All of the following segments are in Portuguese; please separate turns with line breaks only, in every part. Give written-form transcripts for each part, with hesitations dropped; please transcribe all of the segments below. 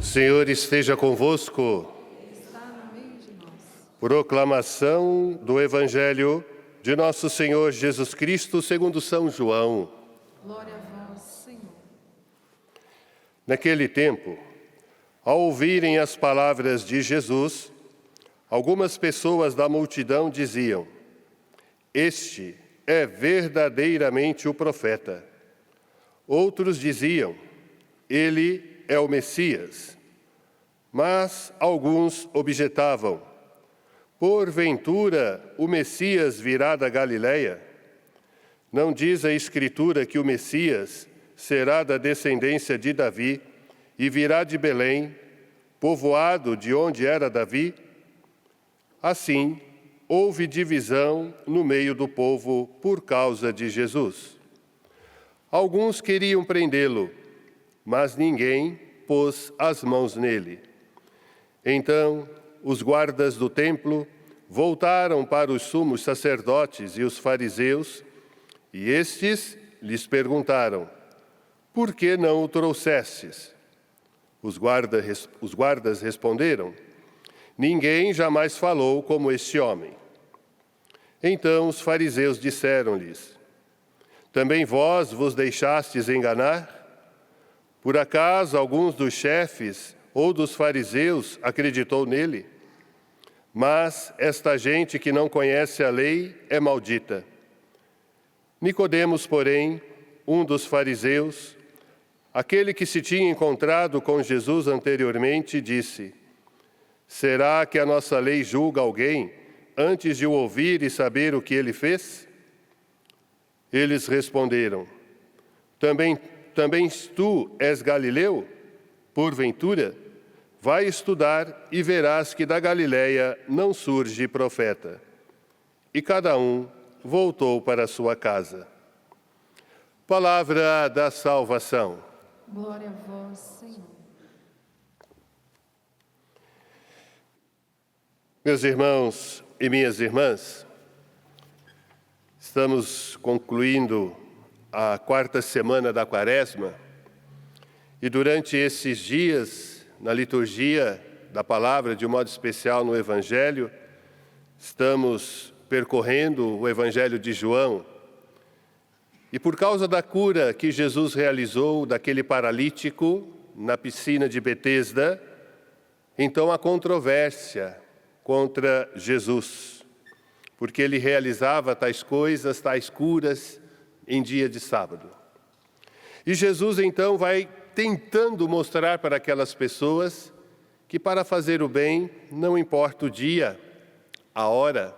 Senhor esteja convosco.
Está no meio de nós.
Proclamação do Evangelho de Nosso Senhor Jesus Cristo segundo São João.
Glória a vós, Senhor.
Naquele tempo, ao ouvirem as palavras de Jesus, algumas pessoas da multidão diziam: "Este é verdadeiramente o profeta." Outros diziam: "Ele é o Messias." Mas alguns objetavam: "Porventura o Messias virá da Galileia? Não diz a Escritura que o Messias será da descendência de Davi e virá de Belém, povoado de onde era Davi?" Assim, houve divisão no meio do povo por causa de Jesus. Alguns queriam prendê-lo, mas ninguém pôs as mãos nele. Então, os guardas do templo voltaram para os sumos sacerdotes e os fariseus, e estes lhes perguntaram: "Por que não o trouxestes?" Os guardas responderam: "Ninguém jamais falou como este homem." Então os fariseus disseram-lhes: "Também vós vos deixastes enganar? Por acaso alguns dos chefes ou dos fariseus acreditou nele? Mas esta gente que não conhece a lei é maldita." Nicodemos, porém, um dos fariseus, aquele que se tinha encontrado com Jesus anteriormente, disse: "Será que a nossa lei julga alguém antes de o ouvir e saber o que ele fez?" Eles responderam: Também tu és galileu? Porventura, vai estudar e verás que da Galileia não surge profeta. E cada um voltou para sua casa. Palavra da salvação.
Glória a vós, Senhor.
Meus irmãos e minhas irmãs, estamos concluindo a 4ª semana da Quaresma e durante esses dias, na liturgia da palavra, de um modo especial no Evangelho, estamos percorrendo o Evangelho de João. E por causa da cura que Jesus realizou daquele paralítico na piscina de Betesda, então há controvérsia contra Jesus, porque ele realizava tais coisas, tais curas, em dia de sábado. E Jesus então vai tentando mostrar para aquelas pessoas que para fazer o bem não importa o dia, a hora,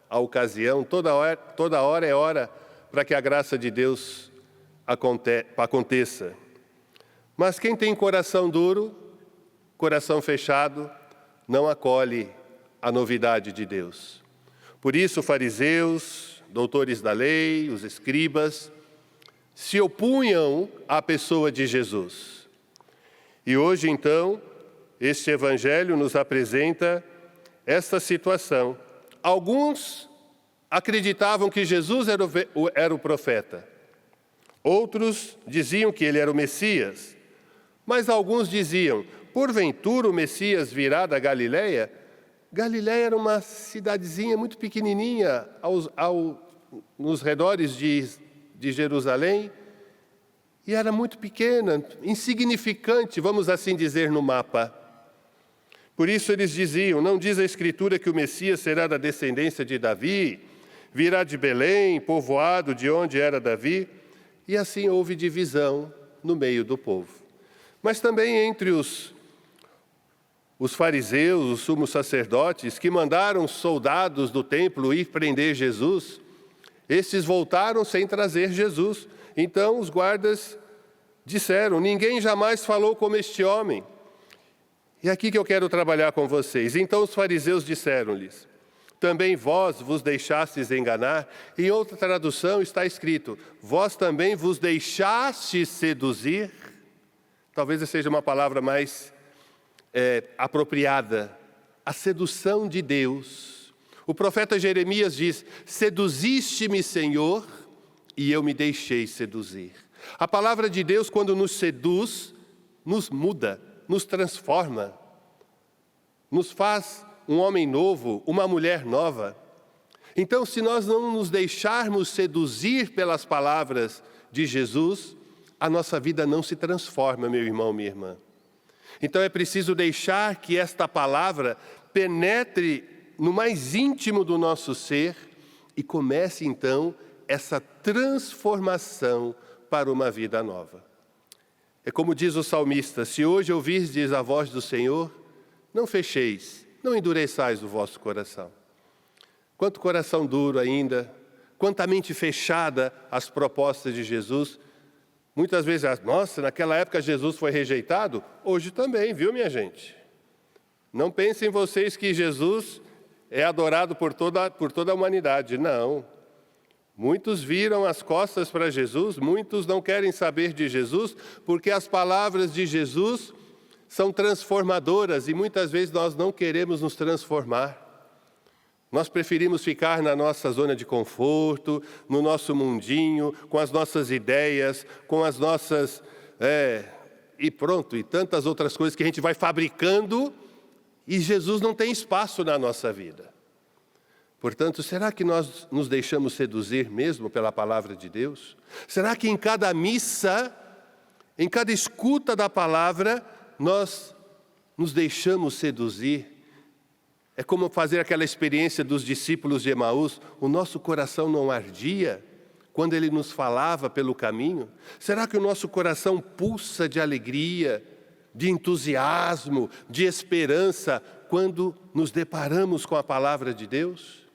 a ocasião, toda hora é hora para que a graça de Deus aconteça. Mas quem tem coração duro, coração fechado, não acolhe a novidade de Deus. Por isso, fariseus, doutores da lei, os escribas, se opunham à pessoa de Jesus. E hoje, então, este Evangelho nos apresenta esta situação. Alguns acreditavam que Jesus era o profeta. Outros diziam que ele era o Messias. Mas alguns diziam: porventura o Messias virá da Galileia? Galileia era uma cidadezinha muito pequenininha nos redores de Jerusalém, e era muito pequena, insignificante, vamos assim dizer, no mapa. Por isso eles diziam: não diz a Escritura que o Messias será da descendência de Davi, virá de Belém, povoado de onde era Davi? E assim houve divisão no meio do povo. Mas também entre os fariseus, os sumos sacerdotes, que mandaram soldados do templo ir prender Jesus, estes voltaram sem trazer Jesus. Então os guardas disseram: ninguém jamais falou como este homem. E aqui que eu quero trabalhar com vocês. Então os fariseus disseram-lhes: também vós vos deixastes enganar? Em outra tradução está escrito: vós também vos deixastes seduzir? Talvez seja uma palavra mais apropriada. A sedução de Deus. O profeta Jeremias diz: seduziste-me, Senhor, e eu me deixei seduzir. A palavra de Deus, quando nos seduz, nos muda, nos transforma, nos faz um homem novo, uma mulher nova. Então, se nós não nos deixarmos seduzir pelas palavras de Jesus, a nossa vida não se transforma, meu irmão, minha irmã. Então é preciso deixar que esta palavra penetre no mais íntimo do nosso ser e comece então essa transformação para uma vida nova. É como diz o salmista: se hoje ouvirdes a voz do Senhor, não fecheis, não endureçais o vosso coração. Quanto coração duro ainda, quanta mente fechada às propostas de Jesus. Muitas vezes, nossa, naquela época Jesus foi rejeitado, hoje também, viu, minha gente? Não pensem vocês que Jesus é adorado por toda a humanidade, não. Muitos viram as costas para Jesus, muitos não querem saber de Jesus, porque as palavras de Jesus são transformadoras e muitas vezes nós não queremos nos transformar. Nós preferimos ficar na nossa zona de conforto, no nosso mundinho, com as nossas ideias, com as nossas... e pronto, e tantas outras coisas que a gente vai fabricando e Jesus não tem espaço na nossa vida. Portanto, será que nós nos deixamos seduzir mesmo pela palavra de Deus? Será que em cada missa, em cada escuta da palavra, nós nos deixamos seduzir? É como fazer aquela experiência dos discípulos de Emaús. O nosso coração não ardia quando ele nos falava pelo caminho? Será que o nosso coração pulsa de alegria, de entusiasmo, de esperança quando nos deparamos com a palavra de Deus?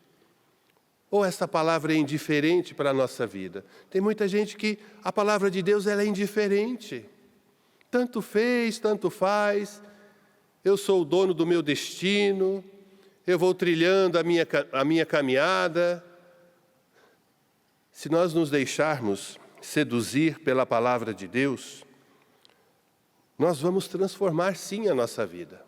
Ou essa palavra é indiferente para a nossa vida? Tem muita gente que a palavra de Deus ela é indiferente. Tanto fez, tanto faz. Eu sou o dono do meu destino. Eu vou trilhando a minha caminhada. Se nós nos deixarmos seduzir pela palavra de Deus, nós vamos transformar sim a nossa vida.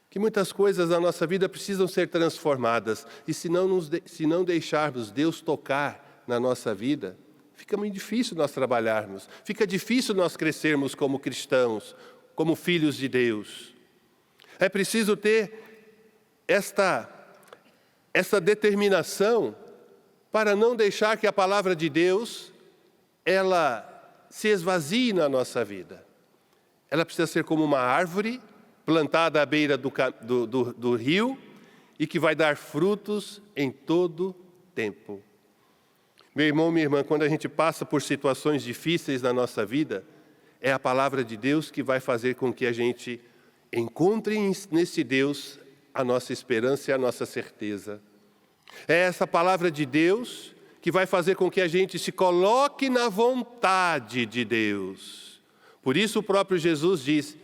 Que muitas coisas na nossa vida precisam ser transformadas. E se não deixarmos Deus tocar na nossa vida, fica muito difícil nós trabalharmos. Fica difícil nós crescermos como cristãos, como filhos de Deus. É preciso ter essa determinação para não deixar que a palavra de Deus ela se esvazie na nossa vida. Ela precisa ser como uma árvore plantada à beira do rio e que vai dar frutos em todo tempo. Meu irmão, minha irmã, quando a gente passa por situações difíceis na nossa vida, é a palavra de Deus que vai fazer com que a gente encontre nesse Deus a nossa esperança e a nossa certeza. É essa palavra de Deus que vai fazer com que a gente se coloque na vontade de Deus. Por isso o próprio Jesus diz,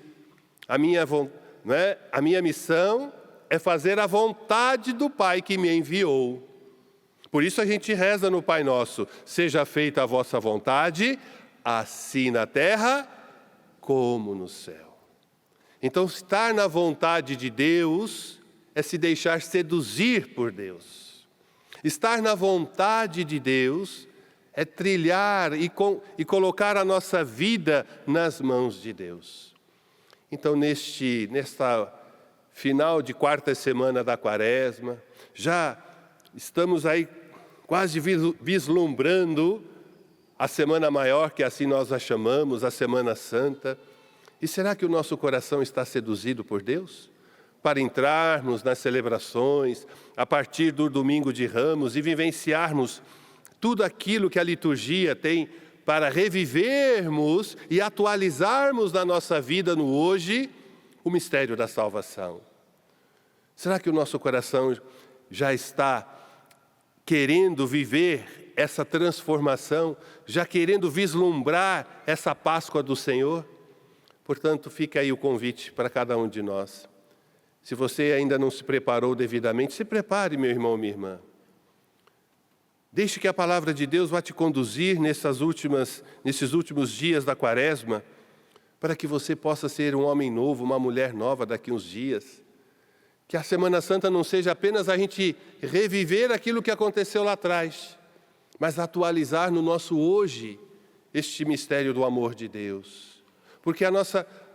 a minha missão é fazer a vontade do Pai que me enviou. Por isso a gente reza no Pai Nosso, seja feita a vossa vontade, assim na terra como no céu. Então estar na vontade de Deus é se deixar seduzir por Deus. Estar na vontade de Deus é trilhar e colocar a nossa vida nas mãos de Deus. Então, nesta final de quarta semana da Quaresma, já estamos aí quase vislumbrando a Semana Maior, que assim nós a chamamos, a Semana Santa. E será que o nosso coração está seduzido por Deus? Para entrarmos nas celebrações, a partir do Domingo de Ramos e vivenciarmos tudo aquilo que a liturgia tem para revivermos e atualizarmos na nossa vida no hoje o mistério da salvação. Será que o nosso coração já está querendo viver essa transformação, já querendo vislumbrar essa Páscoa do Senhor? Portanto, fica aí o convite para cada um de nós. Se você ainda não se preparou devidamente, se prepare, meu irmão, minha irmã. Deixe que a palavra de Deus vá te conduzir nesses últimos dias da Quaresma, para que você possa ser um homem novo, uma mulher nova daqui uns dias. Que a Semana Santa não seja apenas a gente reviver aquilo que aconteceu lá atrás, mas atualizar no nosso hoje este mistério do amor de Deus. Porque a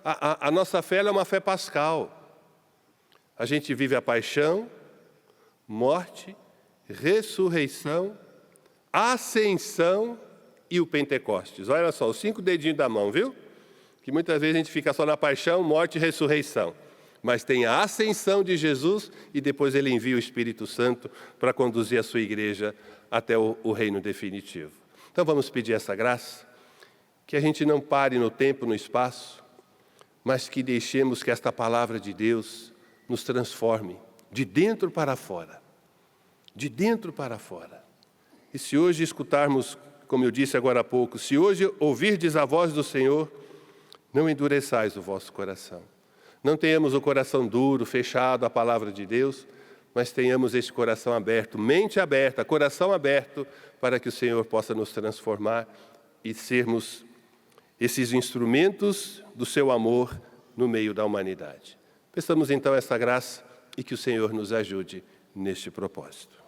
A nossa fé é uma fé pascal. A gente vive a paixão, morte, ressurreição, ascensão e o Pentecostes. Olha só, os 5 dedinhos da mão, viu? Que muitas vezes a gente fica só na paixão, morte e ressurreição. Mas tem a ascensão de Jesus e depois ele envia o Espírito Santo para conduzir a sua igreja até o reino definitivo. Então vamos pedir essa graça, que a gente não pare no tempo, no espaço, mas que deixemos que esta palavra de Deus nos transforme de dentro para fora. De dentro para fora. E se hoje escutarmos, como eu disse agora há pouco, se hoje ouvirdes a voz do Senhor, não endureçais o vosso coração. Não tenhamos o coração duro, fechado à palavra de Deus, mas tenhamos esse coração aberto, mente aberta, coração aberto, para que o Senhor possa nos transformar e sermos esses instrumentos do seu amor no meio da humanidade. Peçamos então essa graça e que o Senhor nos ajude neste propósito.